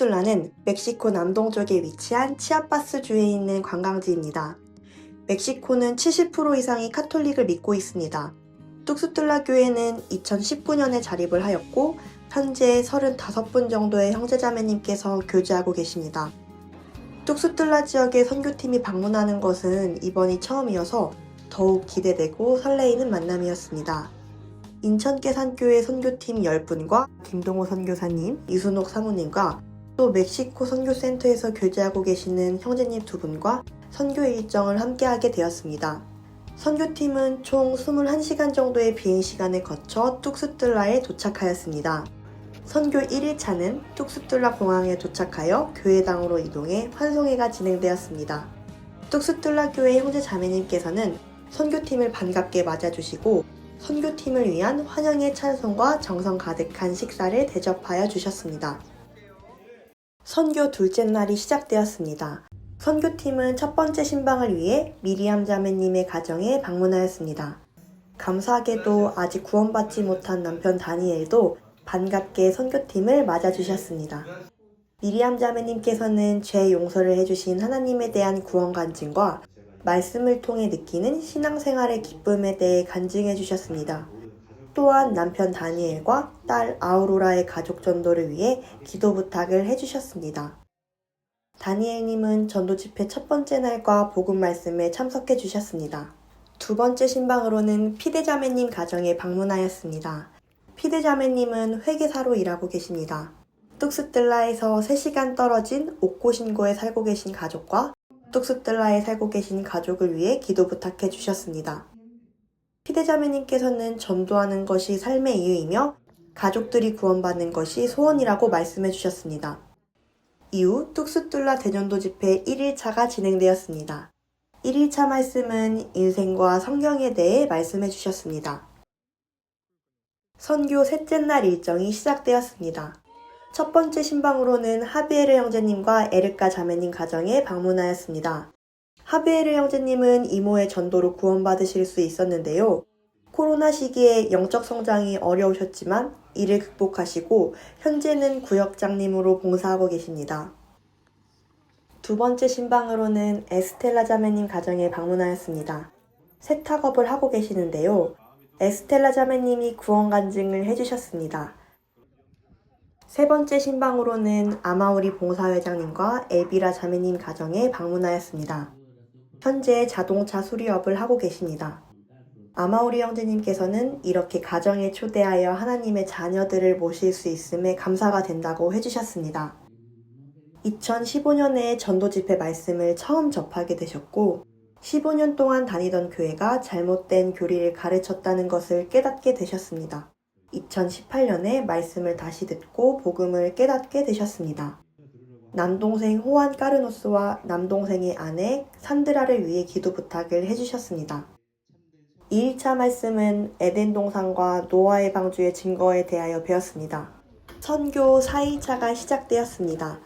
뚝스툴라는 멕시코 남동쪽에 위치한 치아파스주에 있는 관광지입니다. 멕시코는 70% 이상이 카톨릭을 믿고 있습니다. 뚝스툴라 교회는 2019년에 자립을 하였고 현재 35분 정도의 형제자매님께서 교제하고 계십니다. 뚝스툴라 지역의 선교팀이 방문하는 것은 이번이 처음이어서 더욱 기대되고 설레이는 만남이었습니다. 인천계산교회 선교팀 10분과 김동호 선교사님, 이순옥 사모님과 또 멕시코 선교센터에서 교제하고 계시는 형제님 2분과 선교 일정을 함께하게 되었습니다. 선교팀은 총 21시간 정도의 비행시간을 거쳐 뚝스툴라에 도착하였습니다. 선교 1일차는 뚝스툴라 공항에 도착하여 교회당으로 이동해 환송회가 진행되었습니다. 뚝스툴라 교회 형제 자매님께서는 선교팀을 반갑게 맞아주시고 선교팀을 위한 환영의 찬송과 정성 가득한 식사를 대접하여 주셨습니다. 선교 둘째 날이 시작되었습니다. 선교팀은 첫 번째 신방을 위해 미리암 자매님의 가정에 방문하였습니다. 감사하게도 아직 구원받지 못한 남편 다니엘도 반갑게 선교팀을 맞아주셨습니다. 미리암 자매님께서는 죄 용서를 해주신 하나님에 대한 구원 간증과 말씀을 통해 느끼는 신앙생활의 기쁨에 대해 간증해 주셨습니다. 또한 남편 다니엘과 딸 아우로라의 가족 전도를 위해 기도 부탁을 해주셨습니다. 다니엘님은 전도 집회 첫 번째 날과 복음 말씀에 참석해 주셨습니다. 두 번째 신방으로는 피대자매님 가정에 방문하였습니다. 피대자매님은 회계사로 일하고 계십니다. 뚝스툴라에서 3시간 떨어진 옥고신고에 살고 계신 가족과 뚝스툴라에 살고 계신 가족을 위해 기도 부탁해 주셨습니다. 피대자매님께서는 전도하는 것이 삶의 이유이며 가족들이 구원받는 것이 소원이라고 말씀해 주셨습니다. 이후 뚝스툴라 대전도 집회 1일차가 진행되었습니다. 1일차 말씀은 인생과 성경에 대해 말씀해 주셨습니다. 선교 셋째 날 일정이 시작되었습니다. 첫 번째 신방으로는 하비에르 형제님과 에르카 자매님 가정에 방문하였습니다. 하비에르 형제님은 이모의 전도로 구원받으실 수 있었는데요. 코로나 시기에 영적 성장이 어려우셨지만 이를 극복하시고 현재는 구역장님으로 봉사하고 계십니다. 두 번째 신방으로는 에스텔라 자매님 가정에 방문하였습니다. 세탁업을 하고 계시는데요. 에스텔라 자매님이 구원 간증을 해주셨습니다. 세 번째 신방으로는 아마우리 봉사회장님과 엘비라 자매님 가정에 방문하였습니다. 현재 자동차 수리업을 하고 계십니다. 아마우리 형제님께서는 이렇게 가정에 초대하여 하나님의 자녀들을 모실 수 있음에 감사가 된다고 해주셨습니다. 2015년에 전도 집회 말씀을 처음 접하게 되셨고 15년 동안 다니던 교회가 잘못된 교리를 가르쳤다는 것을 깨닫게 되셨습니다. 2018년에 말씀을 다시 듣고 복음을 깨닫게 되셨습니다. 남동생 호안 까르노스와 남동생의 아내 산드라를 위해 기도 부탁을 해주셨습니다. 2일차 말씀은 에덴 동산과 노아의 방주의 증거에 대하여 배웠습니다. 선교 4일차가 시작되었습니다.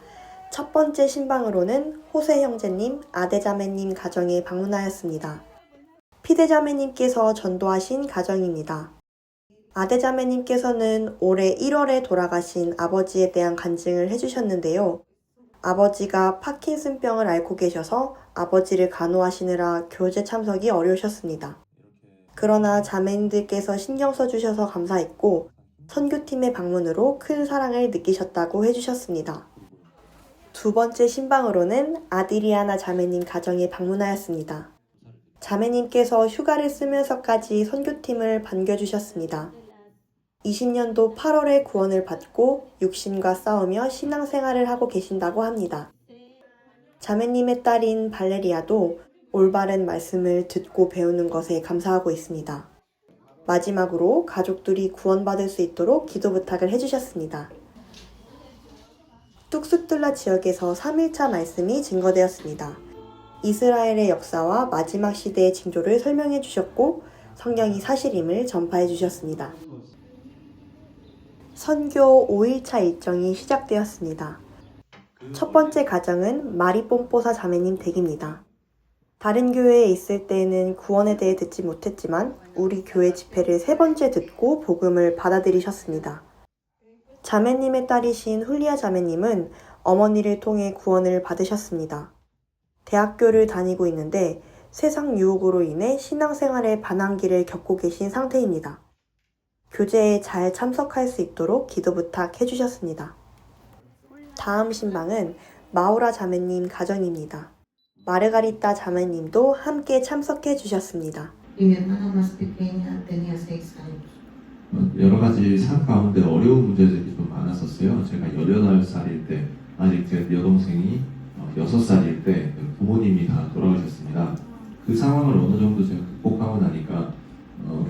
첫 번째 신방으로는 호세 형제님, 아데자매님 가정에 방문하였습니다. 피대자매님께서 전도하신 가정입니다. 아데자매님께서는 올해 1월에 돌아가신 아버지에 대한 간증을 해주셨는데요. 아버지가 파킨슨병을 앓고 계셔서 아버지를 간호하시느라 교제 참석이 어려우셨습니다. 그러나 자매님들께서 신경 써주셔서 감사했고 선교팀의 방문으로 큰 사랑을 느끼셨다고 해주셨습니다. 두 번째 신방으로는 아디리아나 자매님 가정에 방문하였습니다. 자매님께서 휴가를 쓰면서까지 선교팀을 반겨주셨습니다. 20년도 8월에 구원을 받고 육신과 싸우며 신앙생활을 하고 계신다고 합니다. 자매님의 딸인 발레리아도 올바른 말씀을 듣고 배우는 것에 감사하고 있습니다. 마지막으로 가족들이 구원받을 수 있도록 기도 부탁을 해주셨습니다. 뚝스툴라 지역에서 3일차 말씀이 증거되었습니다. 이스라엘의 역사와 마지막 시대의 징조를 설명해 주셨고 성경이 사실임을 전파해 주셨습니다. 선교 5일차 일정이 시작되었습니다. 첫 번째 가정은 마리뽐뽀사 자매님 댁입니다. 다른 교회에 있을 때에는 구원에 대해 듣지 못했지만 우리 교회 집회를 3번째 듣고 복음을 받아들이셨습니다. 자매님의 딸이신 훌리아 자매님은 어머니를 통해 구원을 받으셨습니다. 대학교를 다니고 있는데 세상 유혹으로 인해 신앙생활의 반항기를 겪고 계신 상태입니다. 교제에 잘 참석할 수 있도록 기도 부탁해 주셨습니다. 다음 신방은 마우라 자매님 가정입니다. 마르가리타 자매님도 함께 참석해 주셨습니다. Y mi hermana más pequeña tenía 6 años. 여러 가지 삶 가운데 어려운 문제들이 좀 많았었어요. 제가 18살일 때, 아직 제 여동생이 6살일 때 부모님이 다 돌아가셨습니다. 그 상황을 어느 정도 제가 극복하고 나니까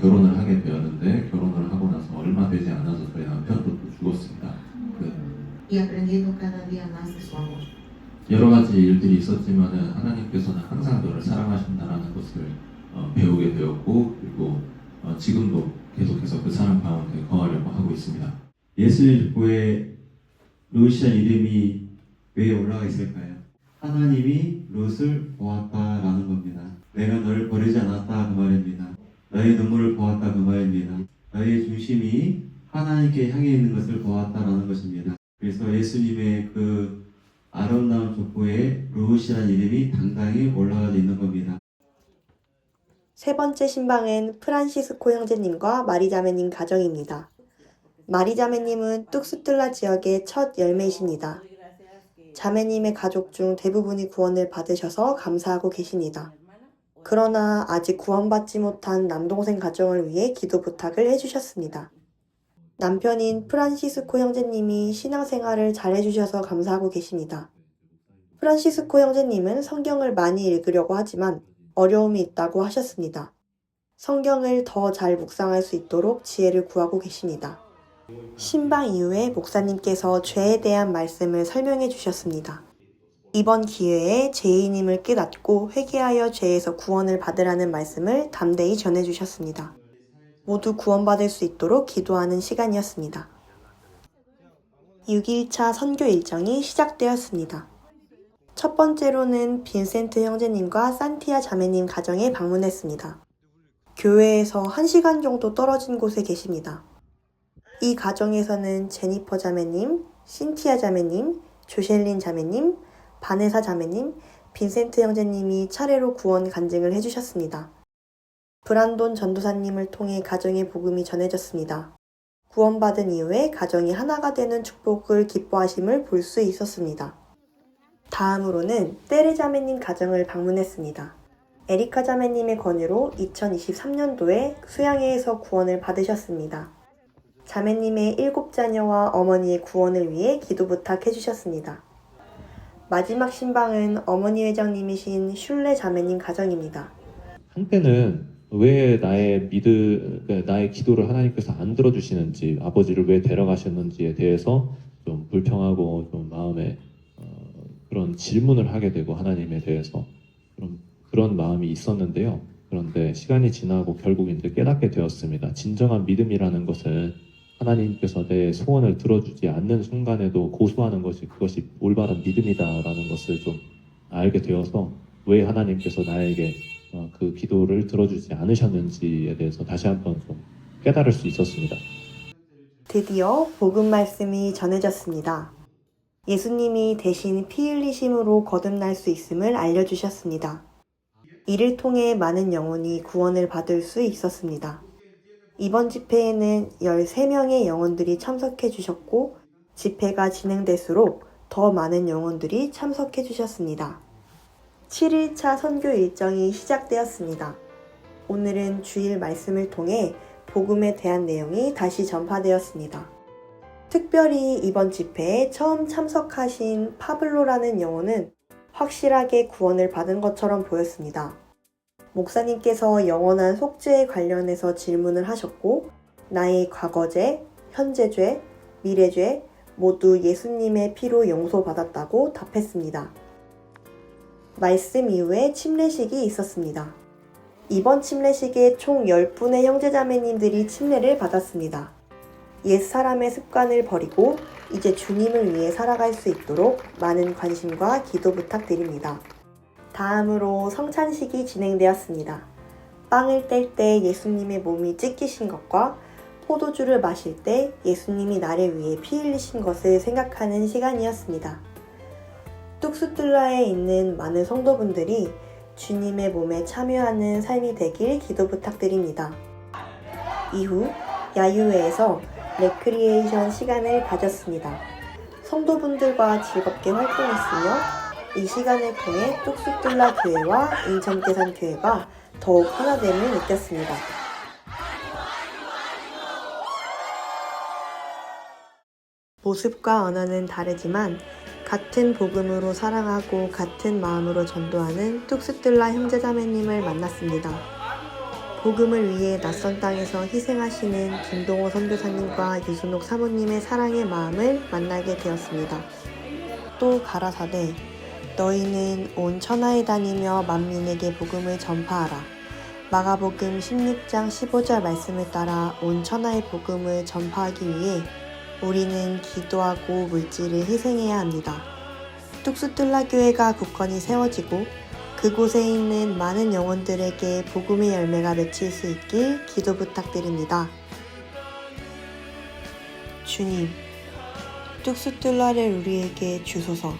결혼을 하게 되었는데, 결혼을 하고 나서 얼마 되지 않아서 저희 남편도 또 죽었습니다. Y aprendiendo cada día más de su amor. 여러 가지 일들이 있었지만은 하나님께서는 항상 너를 사랑하신다라는 것을 배우게 되었고, 그리고 지금도 계속해서 그 사랑 가운데 거하려고 하고 있습니다. 예수님 족보에 롯이란 이름이 왜 올라가 있을까요? 하나님이 롯을 보았다라는 겁니다. 내가 너를 버리지 않았다 그 말입니다. 너의 눈물을 보았다 그 말입니다. 너의 중심이 하나님께 향해 있는 것을 보았다라는 것입니다. 그래서 예수님의 그 아름다운 족보에 롯이란 이름이 당당히 올라가 있는 겁니다. 세 번째 신방은 프란시스코 형제님과 마리자매님 가정입니다. 마리자매님은 뚝스툴라 지역의 첫 열매이십니다. 자매님의 가족 중 대부분이 구원을 받으셔서 감사하고 계십니다. 그러나 아직 구원받지 못한 남동생 가정을 위해 기도 부탁을 해주셨습니다. 남편인 프란시스코 형제님이 신앙생활을 잘 해주셔서 감사하고 계십니다. 프란시스코 형제님은 성경을 많이 읽으려고 하지만 어려움이 있다고 하셨습니다. 성경을 더 잘 묵상할 수 있도록 지혜를 구하고 계십니다. 신방 이후에 목사님께서 죄에 대한 말씀을 설명해 주셨습니다. 이번 기회에 죄인임을 깨닫고 회개하여 죄에서 구원을 받으라는 말씀을 담대히 전해 주셨습니다. 모두 구원받을 수 있도록 기도하는 시간이었습니다. 6일차 선교 일정이 시작되었습니다. 첫 번째로는 빈센트 형제님과 산티아 자매님 가정에 방문했습니다. 교회에서 1시간 정도 떨어진 곳에 계십니다. 이 가정에서는 제니퍼 자매님, 신티아 자매님, 조셸린 자매님, 바네사 자매님, 빈센트 형제님이 차례로 구원 간증을 해주셨습니다. 브란돈 전도사님을 통해 가정의 복음이 전해졌습니다. 구원받은 이후에 가정이 하나가 되는 축복을 기뻐하심을 볼 수 있었습니다. 다음으로는 때레 자매님 가정을 방문했습니다. 에리카 자매님의 권유로 2023년도에 수양회에서 구원을 받으셨습니다. 자매님의 7자녀와 어머니의 구원을 위해 기도 부탁해 주셨습니다. 마지막 신방은 어머니 회장님이신 슐레 자매님 가정입니다. 한때는 왜 나의 나의 기도를 하나님께서 안 들어주시는지, 아버지를 왜 데려가셨는지에 대해서 좀 불평하고 좀 마음에 그런 질문을 하게 되고 하나님에 대해서 그런 마음이 있었는데요. 그런데 시간이 지나고 결국 이제 깨닫게 되었습니다. 진정한 믿음이라는 것은 하나님께서 내 소원을 들어주지 않는 순간에도 고수하는 것이 그것이 올바른 믿음이다라는 것을 좀 알게 되어서 왜 하나님께서 나에게 그 기도를 들어주지 않으셨는지에 대해서 다시 한번 좀 깨달을 수 있었습니다. 드디어 복음 말씀이 전해졌습니다. 예수님이 대신 피 흘리심으로 거듭날 수 있음을 알려주셨습니다. 이를 통해 많은 영혼이 구원을 받을 수 있었습니다. 이번 집회에는 13명의 영혼들이 참석해 주셨고 집회가 진행될수록 더 많은 영혼들이 참석해 주셨습니다. 7일차 선교 일정이 시작되었습니다. 오늘은 주일 말씀을 통해 복음에 대한 내용이 다시 전파되었습니다. 특별히 이번 집회에 처음 참석하신 파블로라는 영혼은 확실하게 구원을 받은 것처럼 보였습니다. 목사님께서 영원한 속죄에 관련해서 질문을 하셨고 나의 과거죄, 현재죄, 미래죄 모두 예수님의 피로 용서받았다고 답했습니다. 말씀 이후에 침례식이 있었습니다. 이번 침례식에 총 10분의 형제자매님들이 침례를 받았습니다. 옛사람의 습관을 버리고 이제 주님을 위해 살아갈 수 있도록 많은 관심과 기도 부탁드립니다. 다음으로 성찬식이 진행되었습니다. 빵을 뗄 때 예수님의 몸이 찢기신 것과 포도주를 마실 때 예수님이 나를 위해 피 흘리신 것을 생각하는 시간이었습니다. 뚝스툴라에 있는 많은 성도분들이 주님의 몸에 참여하는 삶이 되길 기도 부탁드립니다. 이후 야유회에서 레크리에이션 시간을 가졌습니다. 성도분들과 즐겁게 활동했으며 이 시간을 통해 뚝스툴라 교회와 인천계산교회가 더욱 하나됨을 느꼈습니다. 모습과 언어는 다르지만 같은 복음으로 사랑하고 같은 마음으로 전도하는 뚝스툴라 형제자매님을 만났습니다. 복음을 위해 낯선 땅에서 희생하시는 김동호 선교사님과 유순옥 사모님의 사랑의 마음을 만나게 되었습니다. 또 가라사대 너희는 온 천하에 다니며 만민에게 복음을 전파하라. 마가복음 16장 15절 말씀을 따라 온 천하의 복음을 전파하기 위해 우리는 기도하고 물질을 희생해야 합니다. 뚝스툴라 교회가 굳건히 세워지고 그곳에 있는 많은 영혼들에게 복음의 열매가 맺힐 수 있길 기도 부탁드립니다. 주님, 뚝스툴라를 우리에게 주소서.